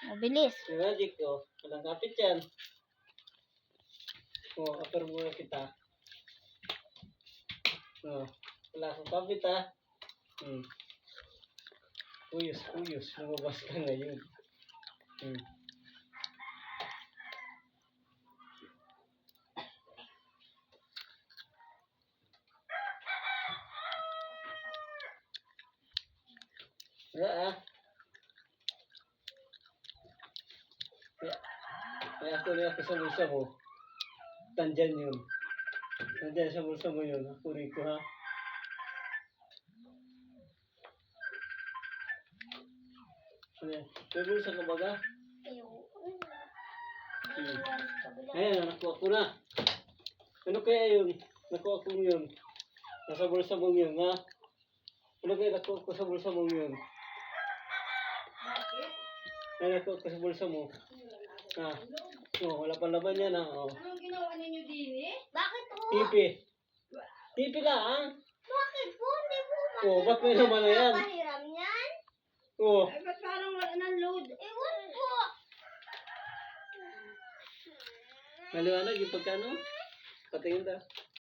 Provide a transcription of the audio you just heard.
Mabilis. Yung magic, walang kapit yan. Upper muna kita. Wala akong kapit ha. Kuyos. Lumabas ka ngayon. Wala Kaya ako sa bulsa mo. Nandyan yun. Nandyan sa bulsa mo yun. Kunin ko ha. May bulsa ka baga? Ayan, nakuha ko na. Ano kaya yun? Nakuha ko yun. Nasa bulsa mong yun, ha? Ano kaya nakuha ko sa bulsa mong yun? Bakit? Ay, nakuha ko sa bulsa mo. Wala pa laban yan, ha? Anong ginawa ninyo din eh? Bakit po? Tipi lang. Bakit po? Hindi po Ba't may naman na yan? pahiram yan? Ay, ba't parang wala ng load? Ewan po. Maliwanag yung pagkano? Patingin ta.